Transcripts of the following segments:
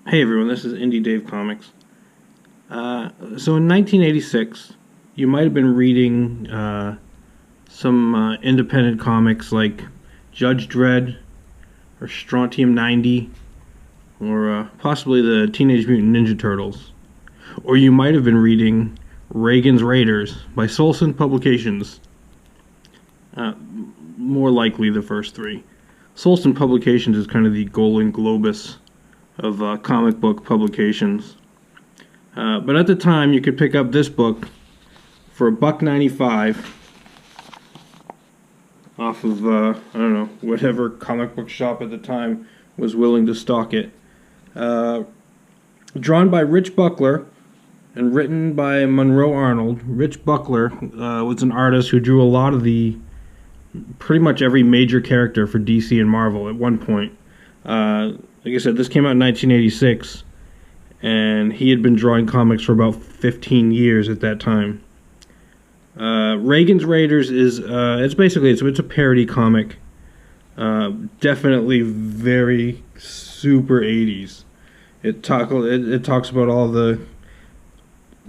Hey everyone, this is Indie Dave Comics. So in 1986, you might have been reading some independent comics like Judge Dredd or Strontium 90 or possibly the Teenage Mutant Ninja Turtles. Or you might have been reading Reagan's Raiders by Solson Publications. More likely the first three. Solson Publications is kind of the Golden Globus of comic book publications. But at the time, you could pick up this book for $1.95 off of, I don't know, whatever comic book shop at the time was willing to stock it. Drawn by Rich Buckler and written by Monroe Arnold. Rich Buckler was an artist who drew a lot of pretty much every major character for DC and Marvel at one point. Like I said, this came out in 1986, and he had been drawing comics for about 15 years at that time. Reagan's Raiders is it's a parody comic. Definitely very super 80s. It talks about all the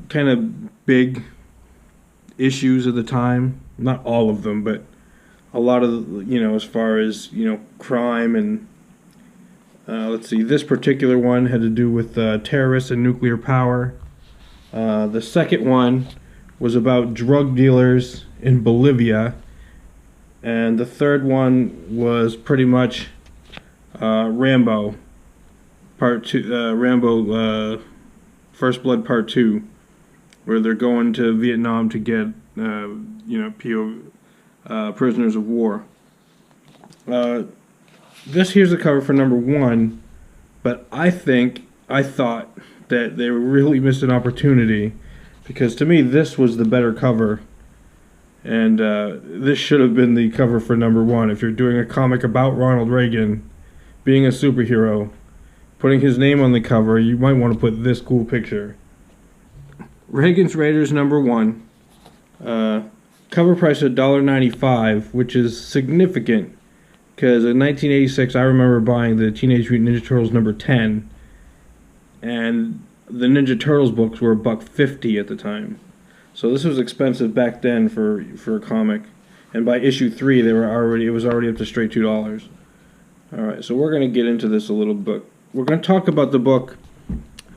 kind of big issues of the time. Not all of them, but a lot of, as far as, crime and let's see, this particular one had to do with terrorists and nuclear power. The second one was about drug dealers in Bolivia. And the third one was pretty much Rambo, Part 2, Rambo First Blood Part 2, where they're going to Vietnam to get, prisoners of war. Here's the cover for number 1, but I thought that they really missed an opportunity, because to me this was the better cover, and this should have been the cover for number 1. If you're doing a comic about Ronald Reagan being a superhero, putting his name on the cover, you might want to put this cool picture. Reagan's Raiders number 1, cover price of $1.95, which is significant. Because in 1986, I remember buying the Teenage Mutant Ninja Turtles number 10, and the Ninja Turtles books were $1.50 at the time. So this was expensive back then for a comic. And by issue 3, it was already up to straight $2. All right, so we're going to get into this a little bit. We're going to talk about the book,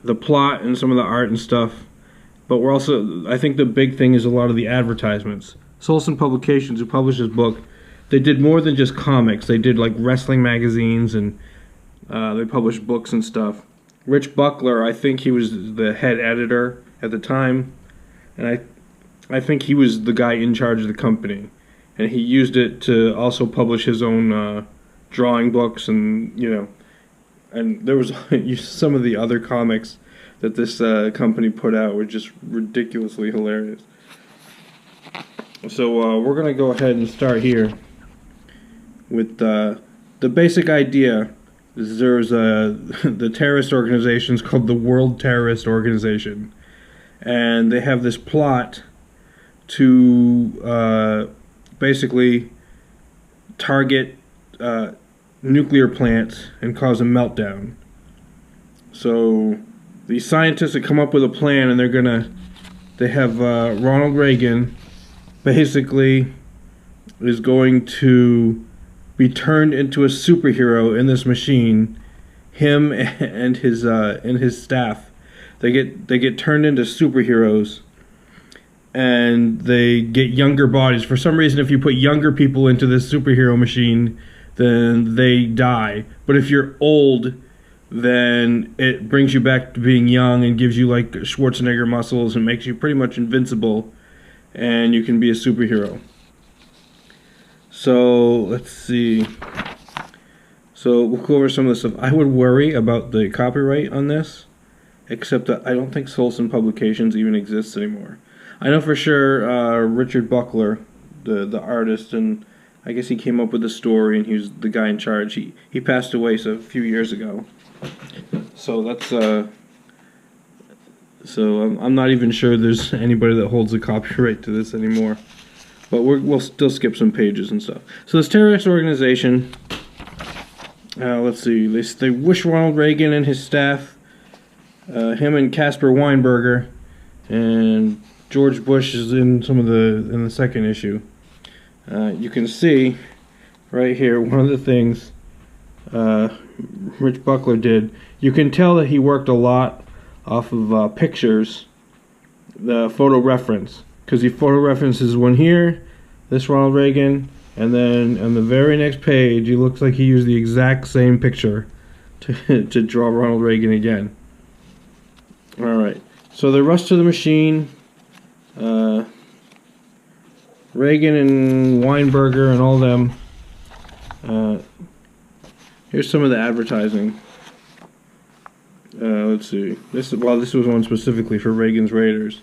the plot, and some of the art and stuff. But I think the big thing is a lot of the advertisements. Solson Publications, who published this book, they did more than just comics. They did like wrestling magazines, and they published books and stuff. Rich Buckler, I think he was the head editor at the time, and I think he was the guy in charge of the company, and he used it to also publish his own drawing books, and and there was some of the other comics that this company put out were just ridiculously hilarious. So we're gonna go ahead and start here with the basic idea. There's the terrorist organization is called the World Terrorist Organization, and they have this plot to basically target nuclear plants and cause a meltdown. So these scientists have come up with a plan, and they have Ronald Reagan basically is going to be turned into a superhero in this machine. Him and his staff, they get turned into superheroes, and they get younger bodies. For some reason, if you put younger people into this superhero machine, then they die. But if you're old, then it brings you back to being young and gives you like Schwarzenegger muscles and makes you pretty much invincible, and you can be a superhero. So let's see. So we'll go over some of the stuff. I would worry about the copyright on this, except that I don't think Solson Publications even exists anymore. I know for sure Richard Buckler, the artist, and I guess he came up with the story, and he was the guy in charge. He passed away a few years ago. So that's so I'm not even sure there's anybody that holds a copyright to this anymore. But we'll still skip some pages and stuff. So this terrorist organization, let's see, they wish Ronald Reagan and his staff him and Casper Weinberger, and George Bush is in the second issue. You can see right here one of the things Rich Buckler did. You can tell that he worked a lot off of pictures, the photo reference, because he photo references one here, this Ronald Reagan, and then on the very next page, it looks like he used the exact same picture to draw Ronald Reagan again. Alright, so they rush to the machine. Reagan and Weinberger and all them. Here's some of the advertising. Let's see. This was one specifically for Reagan's Raiders.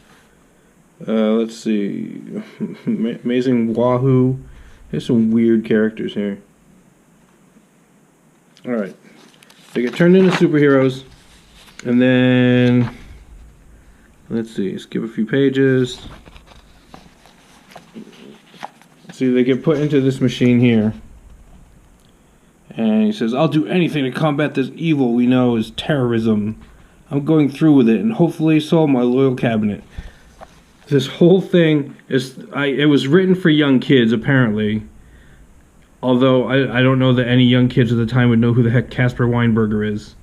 Let's see. Amazing Wahoo. There's some weird characters here. Alright. They get turned into superheroes. And then, let's see, skip a few pages. See, they get put into this machine here. And he says, I'll do anything to combat this evil we know is terrorism. I'm going through with it and hopefully solve my loyal cabinet. This whole thing it was written for young kids, apparently. Although I don't know that any young kids at the time would know who the heck Casper Weinberger is.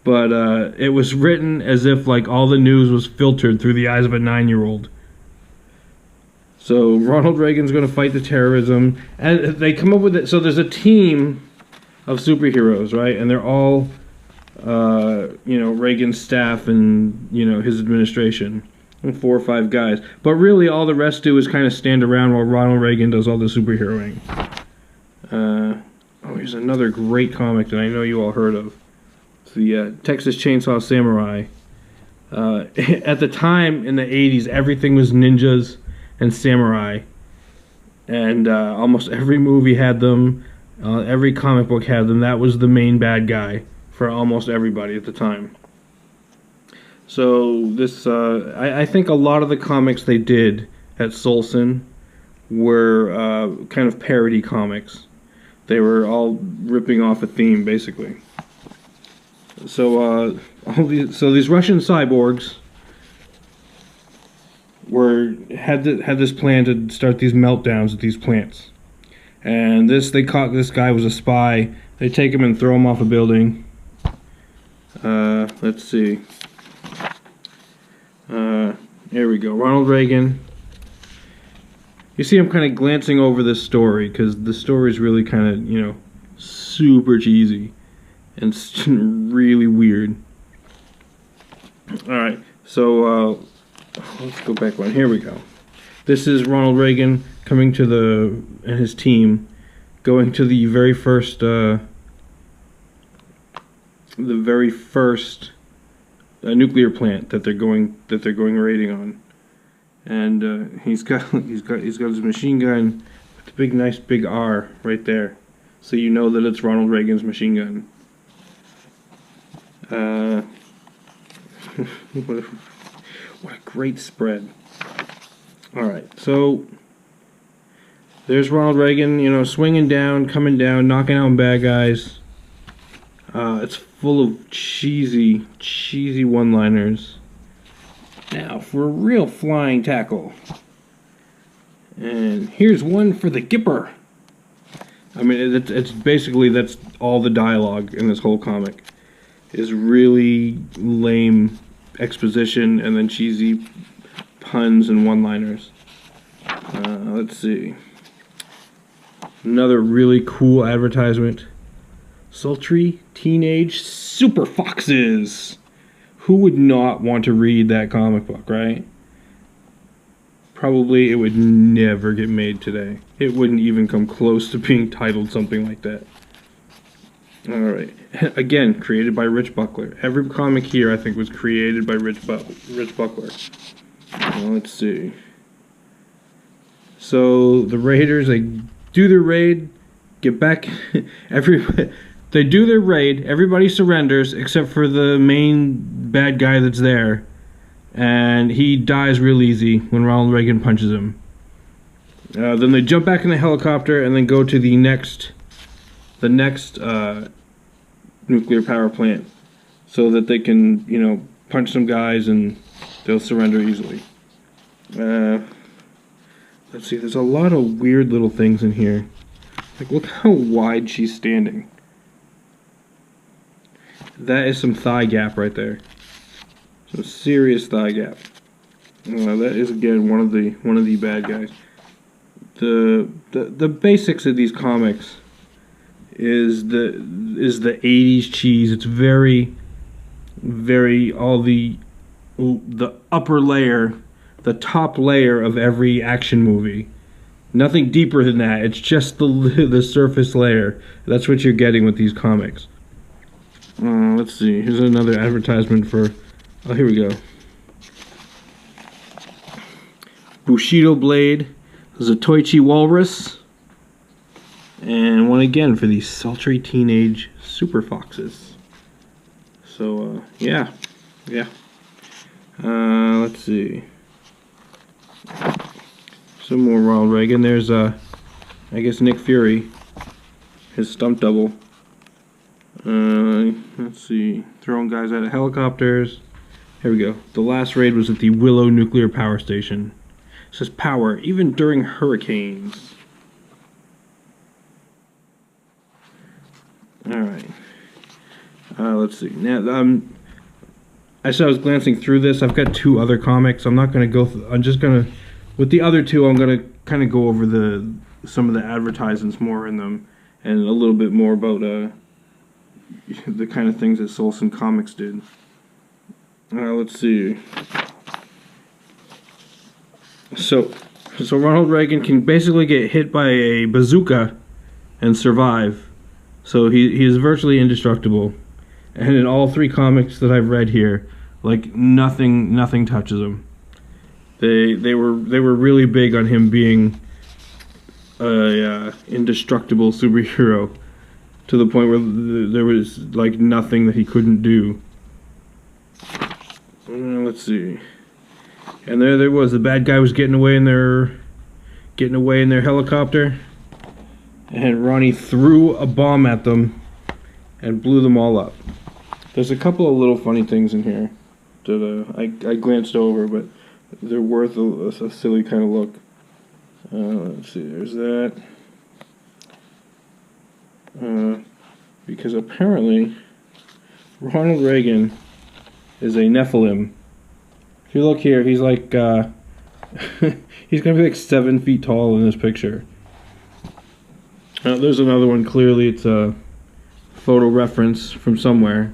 But it was written as if like all the news was filtered through the eyes of a 9-year-old. So Ronald Reagan's going to fight the terrorism, and they come up with it. So there's a team of superheroes, right? And they're all, Reagan's staff and his administration, and 4 or 5 guys. But really, all the rest do is kind of stand around while Ronald Reagan does all the superheroing. Here's another great comic that I know you all heard of. It's the Texas Chainsaw Samurai. At the time in the 80s, everything was ninjas and samurai, and almost every movie had them, every comic book had them. That was the main bad guy for almost everybody at the time. So this, I think a lot of the comics they did at Solson were kind of parody comics. They were all ripping off a theme, basically. So these Russian cyborgs had this plan to start these meltdowns at these plants, and they caught this guy was a spy. They take him and throw him off a building. Let's see. Here we go. Ronald Reagan. You see, I'm kind of glancing over this story because the story is really kind of super cheesy and really weird. All right, so. Let's go back one. Here we go. This is Ronald Reagan coming to and his team going to the very first nuclear plant that they're going raiding on, and he's got his machine gun with the nice big R right there, so you know that it's Ronald Reagan's machine gun. What a great spread. Alright, so there's Ronald Reagan, swinging down, coming down, knocking out bad guys. It's full of cheesy one-liners. Now, for a real flying tackle. And here's one for the Gipper. I mean, it's basically, that's all the dialogue in this whole comic. Is really lame exposition and then cheesy puns and one-liners. Let's see. Another really cool advertisement. Sultry teenage super foxes. Who would not want to read that comic book, right? Probably it would never get made today. It wouldn't even come close to being titled something like that. Alright. Again, created by Rich Buckler. Every comic here, I think, was created by Rich Buckler. Let's see. So, the Raiders, they do their raid, get back... They do their raid, everybody surrenders, except for the main bad guy that's there. And he dies real easy when Ronald Reagan punches him. Then they jump back in the helicopter and then go to the next nuclear power plant. so that they can, you know, punch some guys and they'll surrender easily. Let's see, there's a lot of weird little things in here. Like, look how wide she's standing. That is some thigh gap right there. Some serious thigh gap. That is again one of the bad guys. The basics of these comics is the 80s cheese. It's very all the upper layer, the top layer of every action movie. Nothing deeper than that. It's just the surface layer. That's what you're getting with these comics. Let's see. Here's another advertisement for. Oh, here we go. Bushido Blade, Zatoichi Walrus, and one again for these sultry teenage super foxes. So yeah. Let's see. Some more Ronald Reagan. There's I guess Nick Fury, his stunt double. Let's see. Throwing guys out of helicopters. Here we go. The last raid was at the Willow Nuclear Power Station. It says power even during hurricanes. Alright. Let's see. Now, as I was glancing through this, I've got two other comics. I'm not going to go through. I'm just going to. With the other two, I'm going to kind of go over some of the advertisements more in them, and a little bit more about the kind of things that Solson Comics did. Let's see. So Ronald Reagan can basically get hit by a bazooka and survive. So he is virtually indestructible. And in all three comics that I've read here, like nothing touches him. They were really big on him being a indestructible superhero, to the point where there was like nothing that he couldn't do. Let's see. And there was the bad guy was getting away in their helicopter, and Ronnie threw a bomb at them and blew them all up. There's a couple of little funny things in here that I glanced over, but they're worth a silly kind of look. Let's see, there's that. Because apparently Ronald Reagan is a Nephilim. If you look here, he's like he's gonna be like 7 feet tall in this picture. There's another one. Clearly, it's a photo reference from somewhere.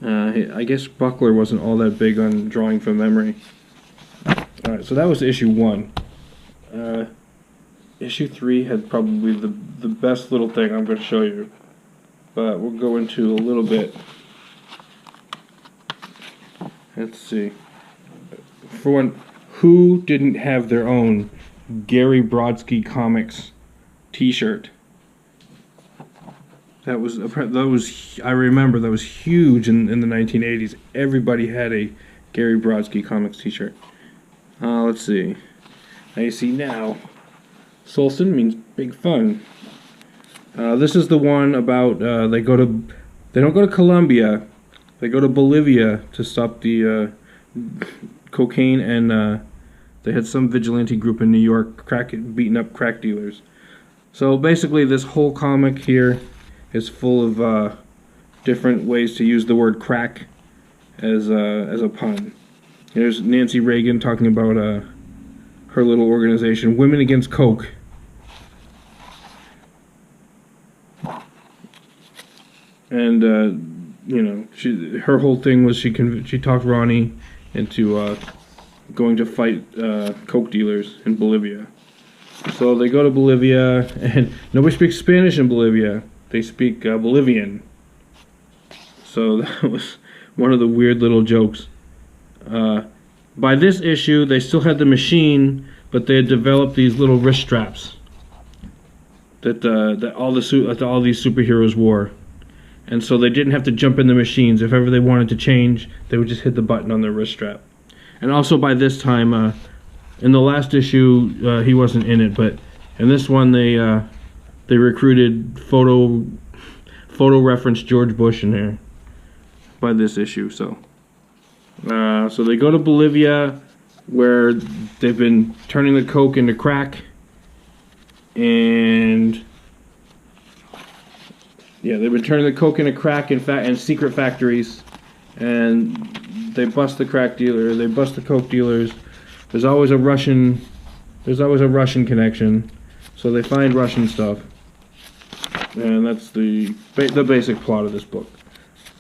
I guess Buckler wasn't all that big on drawing from memory. Alright, so that was issue 1. Issue 3 had probably the best little thing I'm going to show you. But we'll go into a little bit. Let's see. For one, who didn't have their own Gary Brodsky Comics t-shirt? That was I remember that was huge in the 1980s. Everybody had a Gary Brodsky Comics t-shirt. Let's see. Now you see now, Solson means big fun. This is the one about they don't go to Colombia, they go to Bolivia to stop the cocaine, and they had some vigilante group in New York beating up crack dealers. So basically, this whole comic here is full of different ways to use the word crack as a pun. Here's Nancy Reagan talking about her little organization, Women Against Coke. And you know, her whole thing was she talked Ronnie into going to fight coke dealers in Bolivia. So they go to Bolivia, and nobody speaks Spanish in Bolivia. They speak Bolivian. So that was one of the weird little jokes. By this issue, they still had the machine, but they had developed these little wrist straps that all these superheroes wore. And so they didn't have to jump in the machines. If ever they wanted to change, they would just hit the button on their wrist strap. And also by this time, in the last issue, he wasn't in it, but in this one they recruited photo reference George Bush in here. by this issue. So they go to Bolivia, where they've been turning the coke into crack, and yeah, they've been turning the coke into crack in secret factories, and they bust the crack dealer, they bust the coke dealers. There's always a Russian connection, so they find Russian stuff, and that's the basic plot of this book.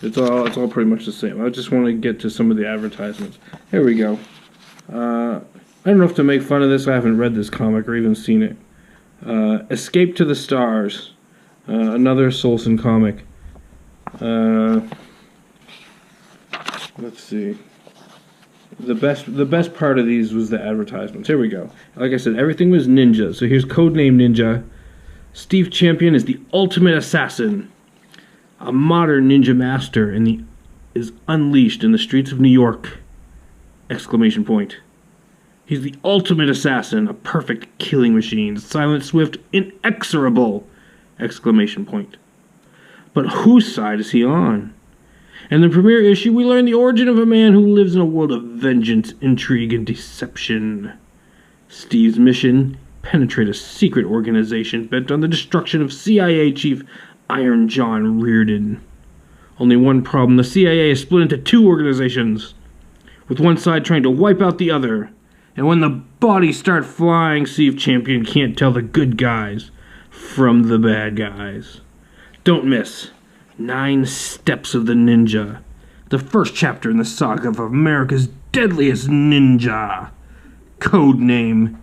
It's all pretty much the same. I just want to get to some of the advertisements. Here we go. I don't know if to make fun of this. I haven't read this comic or even seen it. Escape to the Stars, another Solson comic. Let's see. The best part of these was the advertisements. Here we go. Like I said, everything was ninja. So here's Codename Ninja. Steve Champion is the ultimate assassin. A modern ninja master is unleashed in the streets of New York! Exclamation point. He's the ultimate assassin, a perfect killing machine, silent, swift, inexorable! Exclamation point. But whose side is he on? In the premiere issue, we learn the origin of a man who lives in a world of vengeance, intrigue, and deception. Steve's mission: penetrate a secret organization bent on the destruction of CIA chief Iron John Reagan. Only one problem: the CIA is split into two organizations, with one side trying to wipe out the other. And when the bodies start flying, Steve Champion can't tell the good guys from the bad guys. Don't miss 9 Steps of the Ninja, the first chapter in the saga of America's deadliest ninja. Codename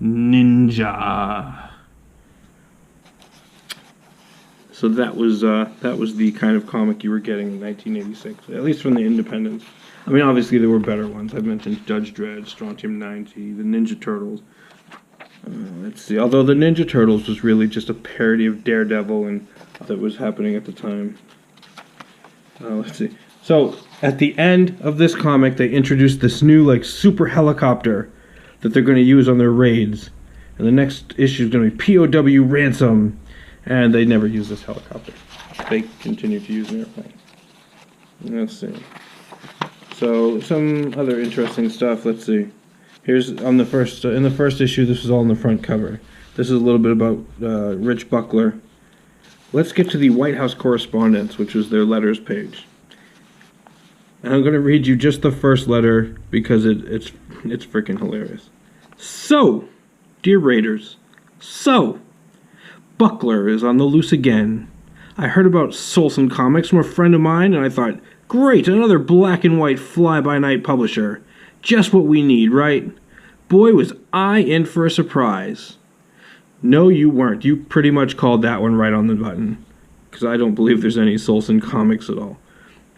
Ninja. So that was the kind of comic you were getting in 1986, at least from the independents. I mean, obviously there were better ones. I mentioned Judge Dredd, Strontium 90, the Ninja Turtles. Let's see. Although the Ninja Turtles was really just a parody of Daredevil and that was happening at the time. Let's see. So at the end of this comic, they introduced this new super helicopter that they're going to use on their raids, and the next issue is going to be POW Ransom. And they never use this helicopter. They continue to use an airplane. Let's see. So some other interesting stuff. Let's see. Here's on the first in the first issue. This is all on the front cover. This is a little bit about Rich Buckler. Let's get to the White House correspondence, which was their letters page. And I'm going to read you just the first letter because it's freaking hilarious. So, dear Raiders, Buckler is on the loose again. I heard about Solson Comics from a friend of mine, and I thought, great, another black and white fly-by-night publisher. Just what we need, right? Boy, was I in for a surprise. No, you weren't. You pretty much called that one right on the button, because I don't believe there's any Solson Comics at all.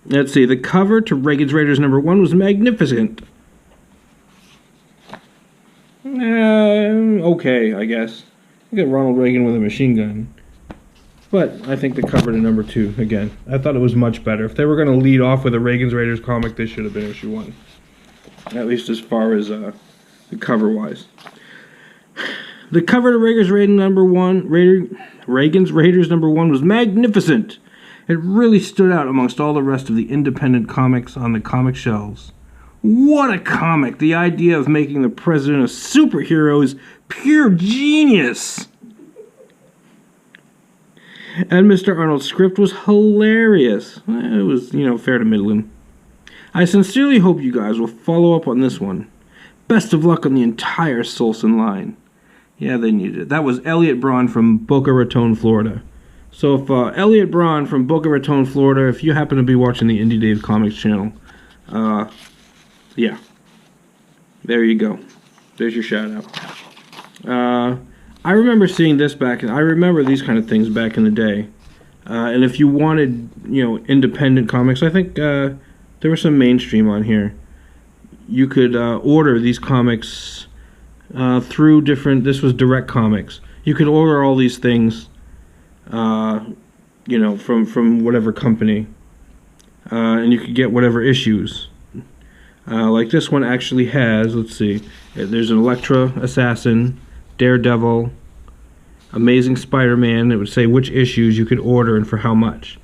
Let's see, the cover to Reagan's Raiders #1 was magnificent. Okay, I guess. You got Ronald Reagan with a machine gun. But I think the cover to #2, again, I thought it was much better. If they were going to lead off with a Reagan's Raiders comic, this should have been issue 1. At least as far as the cover-wise. The cover to Reagan's Raiders #1 was magnificent. It really stood out amongst all the rest of the independent comics on the comic shelves. What a comic! The idea of making the president a superhero is pure genius! And Mr. Arnold's script was hilarious. It was, fair to middling. I sincerely hope you guys will follow up on this one. Best of luck on the entire Solson line. Yeah, they needed it. That was Elliot Braun from Boca Raton, Florida. So if Elliot Braun from Boca Raton, Florida, if you happen to be watching the Indie Dave Comics channel, yeah, there you go. There's your shout out. I remember seeing this I remember these kind of things back in the day. And if you wanted, independent comics, I think there was some mainstream on here. You could order these comics through this was Direct Comics. You could order all these things, from whatever company. And you could get whatever issues. Like this one actually has, let's see, there's an Elektra Assassin, Daredevil, Amazing Spider-Man. It would say which issues you could order and for how much.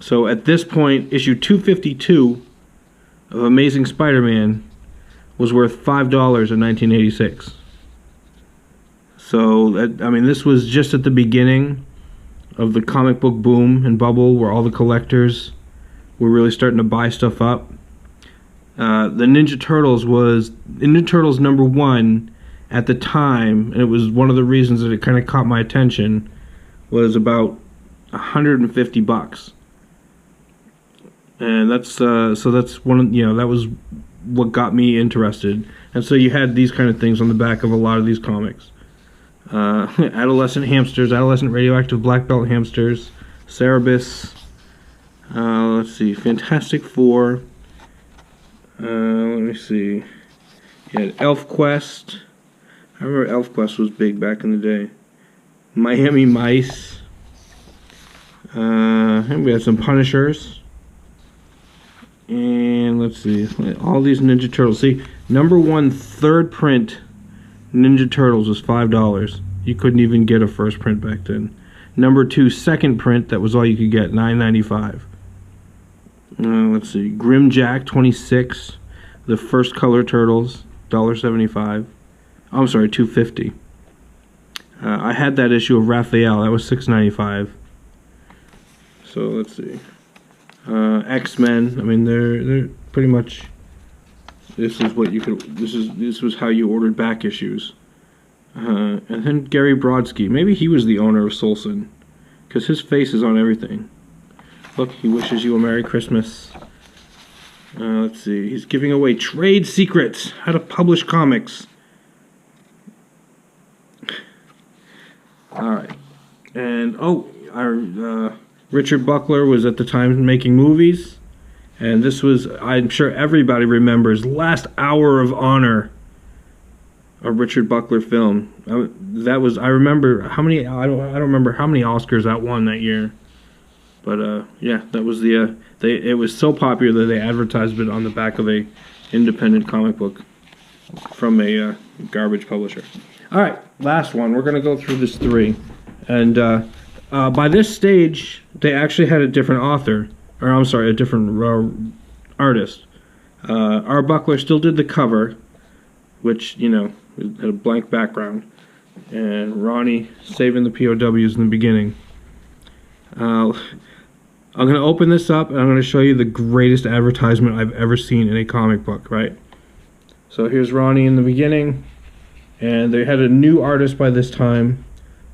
So at this point, issue 252 of Amazing Spider-Man was worth $5 in 1986. So, I mean, this was just at the beginning of the comic book boom and bubble where all the collectors were really starting to buy stuff up. The Ninja Turtles was Ninja Turtles #1 at the time, and it was one of the reasons that it kind of caught my attention, was about $150. And that's so that's one of, that was what got me interested. And so you had these kind of things on the back of a lot of these comics. Adolescent hamsters, adolescent radioactive black belt hamsters, Cerebus, let's see, Fantastic Four, let me see, you had Elf Quest. I remember Elf Quest was big back in the day. Miami Mice, and we had some Punishers, and let's see, all these Ninja Turtles. See, #1 third print Ninja Turtles was $5. You couldn't even get a first print back then. #2 second print, that was all you could get, $9.95. Let's see, Grimjack 26, the first color Turtles, $1.75. I'm sorry, $2.50. I had that issue of Raphael, that was $6.95. So let's see, X-Men. I mean, they're pretty much. This is what you could. This was how you ordered back issues. And then Gary Brodsky. Maybe he was the owner of Solson, because his face is on everything. Look, he wishes you a Merry Christmas. Let's see. He's giving away trade secrets. How to publish comics. All right. And Richard Buckler was at the time making movies. And this was, I'm sure everybody remembers, Last Hour of Honor, a Richard Buckler film. I remember how many, I don't remember how many Oscars that won that year. But yeah, that was the, it was so popular that they advertised it on the back of a independent comic book from a garbage publisher. Alright, last one. We're going to go through this 3. And by this stage, they actually had a different author. Or I'm sorry, a different artist. R. Buckler still did the cover, which, had a blank background. And Ronnie saving the POWs in the beginning. I'm going to open this up, and I'm going to show you the greatest advertisement I've ever seen in a comic book, right? So here's Ronnie in the beginning, and they had a new artist by this time.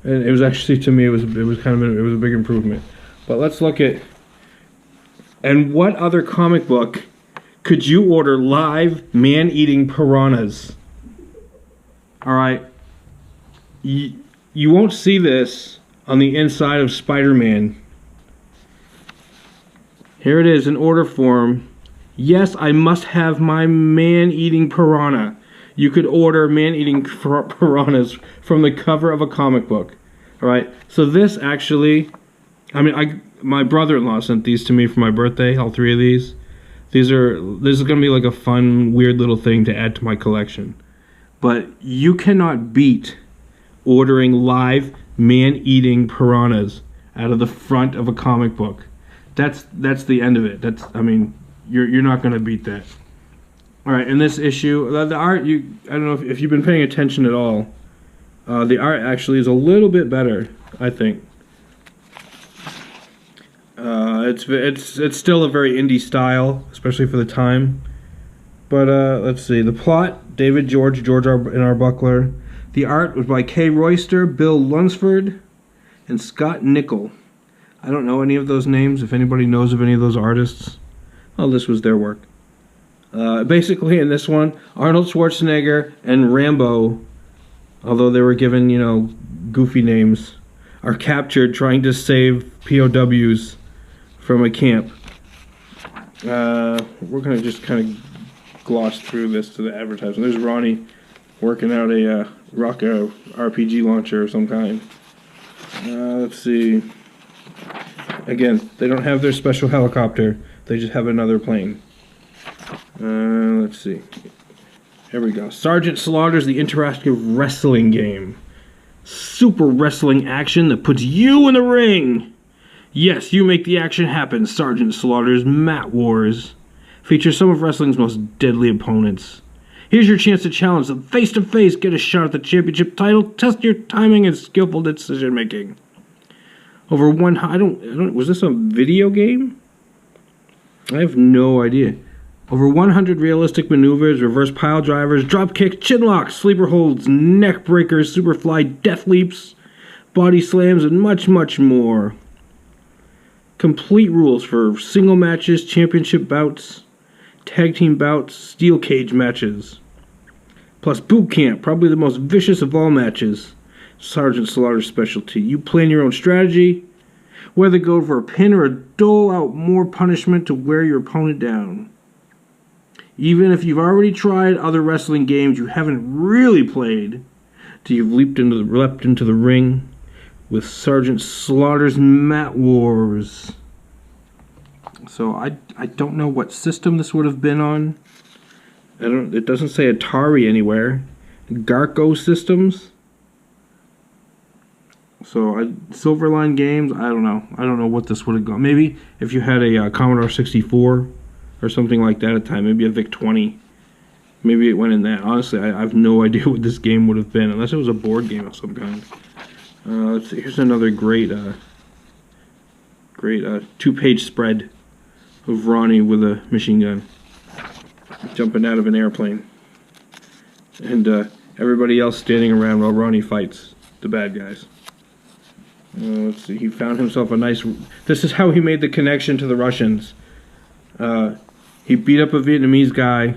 And it was actually, to me, it was a big improvement. But let's look at. And what other comic book could you order live man-eating piranhas? Alright. You won't see this on the inside of Spider-Man. Here it is in order form. Yes, I must have my man-eating piranha. You could order man-eating piranhas from the cover of a comic book. Alright, so this actually, my brother-in-law sent these to me for my birthday, all 3 of these. This is going to be like a fun, weird little thing to add to my collection. But you cannot beat ordering live man-eating piranhas out of the front of a comic book. That's the end of it. You're not going to beat that. All right, in this issue, the art, I don't know if you've been paying attention at all. The art actually is a little bit better, I think. It's still a very indie style, especially for the time. But let's see, the plot: David George and R. Buckler. The art was by Kay Royster, Bill Lunsford, and Scott Nickel. I don't know any of those names. If anybody knows of any of those artists, well, this was their work. Basically, in this one, Arnold Schwarzenegger and Rambo, although they were given, goofy names, are captured trying to save POWs from a camp. We're going to just kind of gloss through this to the advertisement. There's Ronnie working out a RPG launcher of some kind. Let's see. Again, they don't have their special helicopter. They just have another plane. Let's see. Here we go. Sergeant Slaughter's the interactive wrestling game. Super wrestling action that puts you in the ring. Yes, you make the action happen. Sergeant Slaughter's Mat Wars features some of wrestling's most deadly opponents. Here's your chance to challenge them face to face, get a shot at the championship title, test your timing and skillful decision making. Over one, was this a video game? I have no idea. Over 100 realistic maneuvers, reverse pile drivers, drop kick, chin locks, sleeper holds, neck breakers, superfly death leaps, body slams, and much, much more. Complete rules for single matches, championship bouts, tag team bouts, steel cage matches. Plus boot camp, probably the most vicious of all matches. Sergeant Slaughter's specialty. You plan your own strategy, whether go for a pin or dole out more punishment to wear your opponent down. Even if you've already tried other wrestling games you haven't really played, till you've leapt into the ring with Sergeant Slaughter's Mat Wars. So I don't know what system this would have been on. It doesn't say Atari anywhere. Garco Systems. So Silverline Games. I don't know. I don't know what this would have gone. Maybe if you had a Commodore 64 or something like that at the time. Maybe a VIC-20. Maybe it went in that. Honestly, I have no idea what this game would have been, unless it was a board game of some kind. Let's see. Here's another great two-page spread of Ronnie with a machine gun jumping out of an airplane, and everybody else standing around while Ronnie fights the bad guys. Let's see. He found himself a nice. This is how he made the connection to the Russians. He beat up a Vietnamese guy,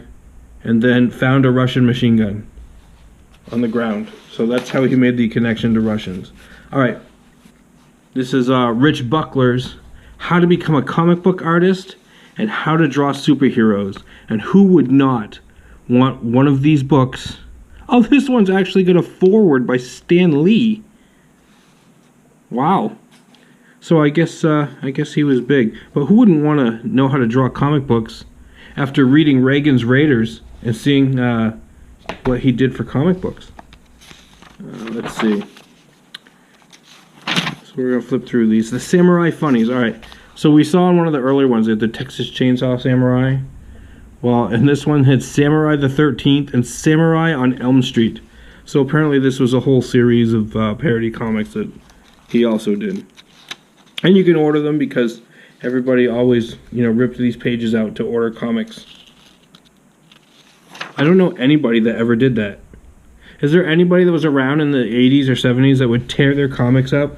and then found a Russian machine gun on the ground. So that's how he made the connection to Russians. Alright, this is Rich Buckler's How to Become a Comic Book Artist and How to Draw Superheroes. And who would not want one of these books? Oh, this one's actually got a foreword by Stan Lee. Wow. So I guess he was big. But who wouldn't want to know how to draw comic books after reading Reagan's Raiders and seeing what he did for comic books? Let's see. So we're going to flip through these. The Samurai Funnies. Alright. So we saw in one of the earlier ones, the Texas Chainsaw Samurai. Well, and this one had Samurai the 13th and Samurai on Elm Street. So apparently this was a whole series of parody comics that he also did. And you can order them because everybody always, ripped these pages out to order comics. I don't know anybody that ever did that. Is there anybody that was around in the 80s or 70s that would tear their comics up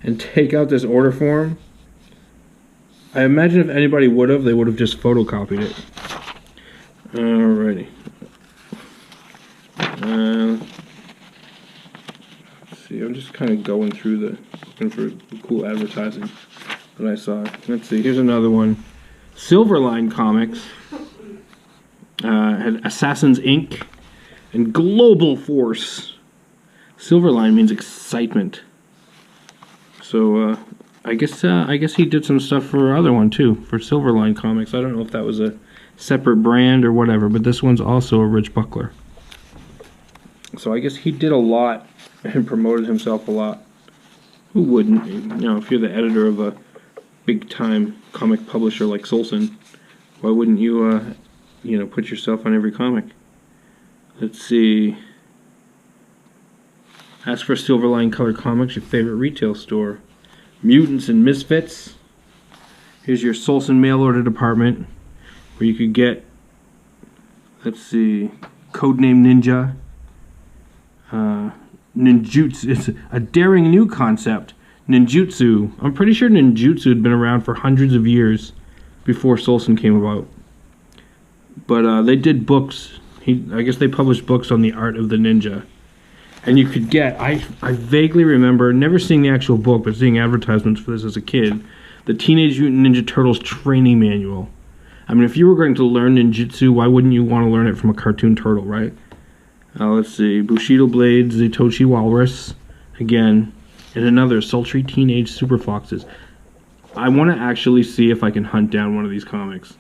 and take out this order form? I imagine if anybody would have, they would have just photocopied it. Alrighty. Let's see, I'm just kind of going through looking for cool advertising that I saw. Let's see, here's another one. Silverline Comics had Assassins Inc. and Global Force. Silverline means excitement. So I guess he did some stuff for other one too, for Silverline Comics. I don't know if that was a separate brand or whatever, but this one's also a Rich Buckler. So I guess he did a lot and promoted himself a lot. Who wouldn't? If you're the editor of a big-time comic publisher like Solson, why wouldn't you, put yourself on every comic? Let's see. Ask for Silverline Color Comics, your favorite retail store. Mutants and Misfits. Here's your Solson mail order department, where you could get, let's see, Codename Ninja. Ninjutsu. It's a daring new concept. Ninjutsu. I'm pretty sure ninjutsu had been around for hundreds of years before Solson came about. But they did books. I guess they published books on the art of the ninja. And you could get, I vaguely remember, never seeing the actual book, but seeing advertisements for this as a kid, the Teenage Mutant Ninja Turtles training manual. I mean, if you were going to learn ninjutsu, why wouldn't you want to learn it from a cartoon turtle, right? Let's see, Bushido Blades, Zatoichi Walrus, again, and another Sultry Teenage Super Foxes. I want to actually see if I can hunt down one of these comics,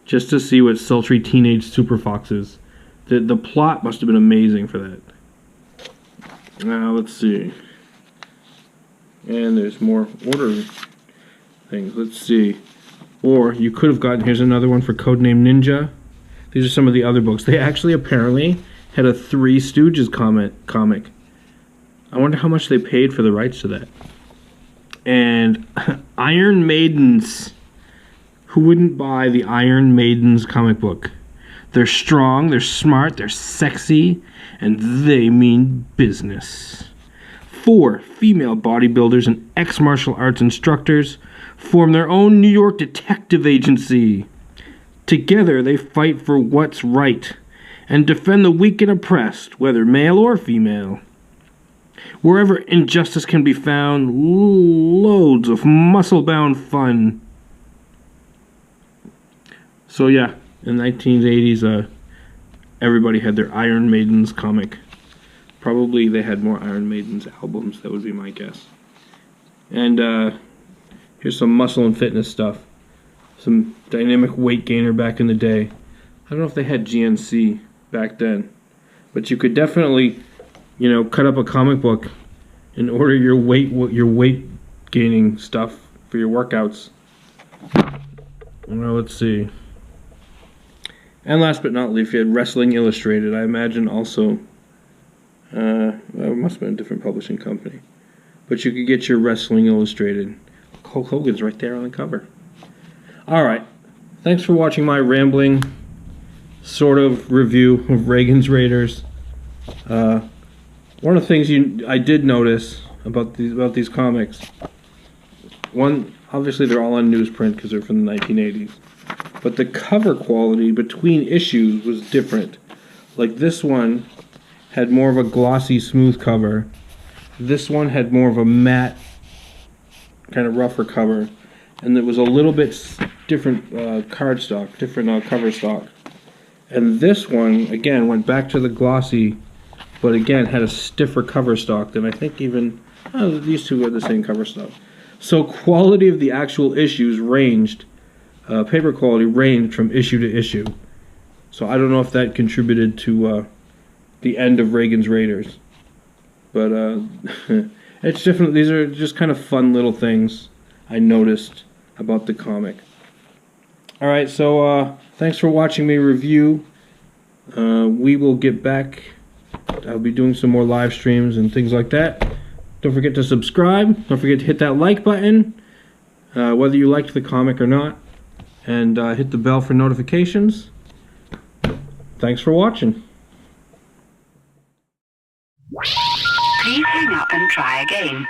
just to see what Sultry Teenage Super Foxes. The plot must have been amazing for that. Let's see. And there's more order things. Let's see. Or you could have gotten, here's another one for Codename Ninja. These are some of the other books. They actually apparently had a Three Stooges comic. I wonder how much they paid for the rights to that. And Iron Maidens. Who wouldn't buy the Iron Maidens comic book? They're strong, they're smart, they're sexy, and they mean business. 4 female bodybuilders and ex-martial arts instructors form their own New York detective agency. Together they fight for what's right and defend the weak and oppressed, whether male or female. Wherever injustice can be found, loads of muscle-bound fun. So yeah, in the 1980s, everybody had their Iron Maidens comic. Probably they had more Iron Maidens albums, that would be my guess. And here's some muscle and fitness stuff. Some dynamic weight gainer back in the day. I don't know if they had GNC back then, but you could definitely, you know, cut up a comic book and order your weight gaining stuff for your workouts. Well, let's see. And last but not least, you had Wrestling Illustrated. I imagine also, well, it must have been a different publishing company. But you could get your Wrestling Illustrated. Hulk Hogan's right there on the cover. Alright, thanks for watching my rambling sort of review of Reagan's Raiders. One of the things I did notice about these comics, one, obviously they're all on newsprint because they're from the 1980s. But the cover quality between issues was different. Like this one had more of a glossy, smooth cover. This one had more of a matte, kind of rougher cover. And it was a little bit different cardstock, different cover stock. And this one, again, went back to the glossy, but again had a stiffer cover stock than I think even, these two had the same cover stock. So quality of the actual issues ranged. Paper quality ranged from issue to issue. So I don't know if that contributed to the end of Reagan's Raiders. But it's different. These are just kind of fun little things I noticed about the comic. Alright, so thanks for watching me review. We will get back. I'll be doing some more live streams and things like that. Don't forget to subscribe. Don't forget to hit that like button, whether you liked the comic or not. And hit the bell for notifications. Thanks for watching. Please hang up and try again.